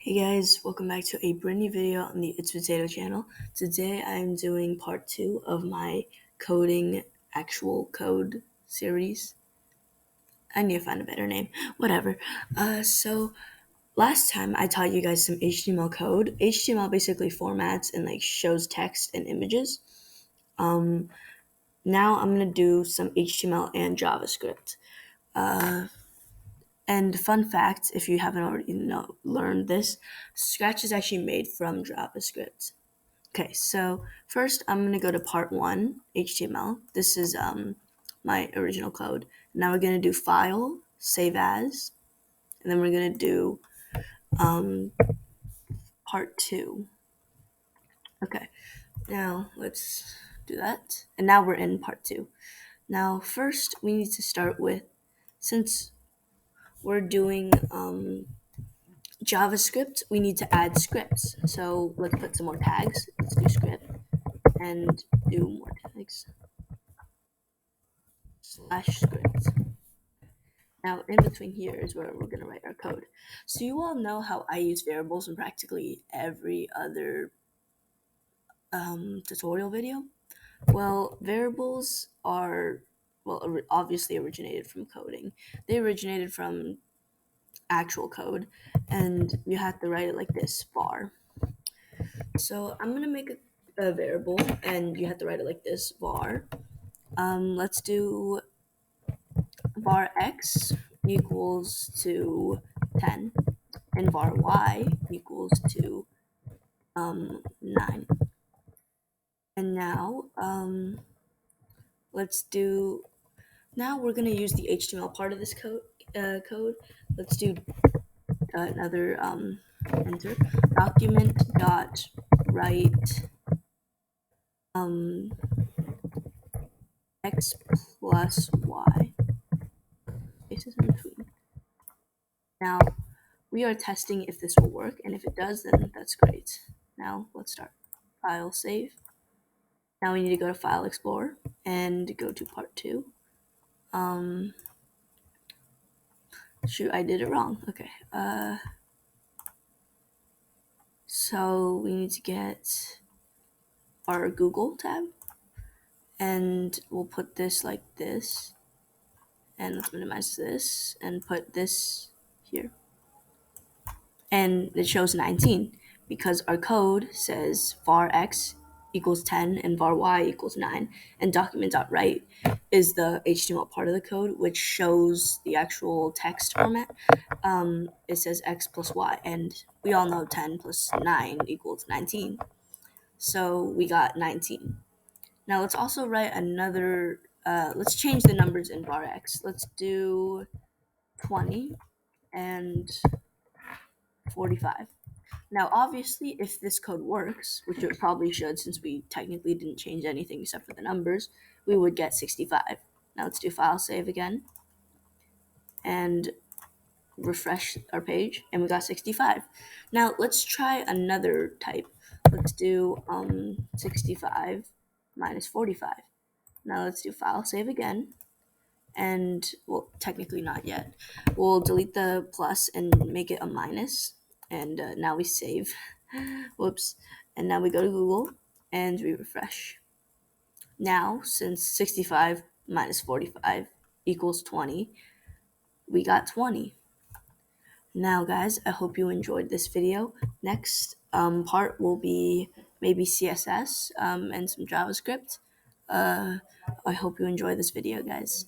Hey guys, welcome back to a brand new video on the It's Potato channel. Today I'm doing part 2 of my coding actual code series. I need to find a better name. Whatever. So last time I taught you guys some HTML code. HTML basically formats and shows text and images. Now I'm gonna do some HTML and JavaScript. And fun fact, if you haven't already learned this, Scratch is actually made from JavaScript. Okay, so first I'm going to go to part 1, HTML. This is my original code. Now we're going to do File, Save As, and then we're going to do part 2. Okay, now let's do that. And now we're in part 2. Now first we need to start with, since we're doing JavaScript, we need to add scripts. So let's put some more tags. Let's do script and do more tags. /script. Now in between here is where we're going to write our code. So you all know how I use variables in practically every other tutorial video. Well, variables are, obviously originated from coding. They originated from actual code, and you have to write it like this, var. So I'm gonna make a variable, and you have to write it like this, var. Let's do var x equals to 10, and var y equals to 9. And now now we're gonna use the HTML part of this code. Let's do another enter document dot write x plus y spaces in between. Now we are testing if this will work, and if it does, then that's great. Now let's start. File, save. Now we need to go to File Explorer and go to part 2. Shoot, I did it wrong. Okay. So we need to get our Google tab, and we'll put this like this, and let's minimize this and put this here. And it shows 19 because our code says var x equals 10 and var y equals 9, and document.write is the HTML part of the code which shows the actual text format. It says x plus y, and we all know 10 plus 9 equals 19, so we got 19. Now let's also write another, let's change the numbers in var x. Let's do 20 and 45. Now, obviously, if this code works, which it probably should since we technically didn't change anything except for the numbers, we would get 65. Now let's do file save again and refresh our page, and we got 65. Now let's try another type. Let's do 65 minus 45. Now let's do file save again, and well, technically not yet. We'll delete the plus and make it a minus, and now we save. Whoops. And now we go to Google and we refresh. Now, since 65 minus 45 equals 20, we got 20. Now guys, I hope you enjoyed this video. Next part will be maybe CSS and some JavaScript. I hope you enjoy this video, guys.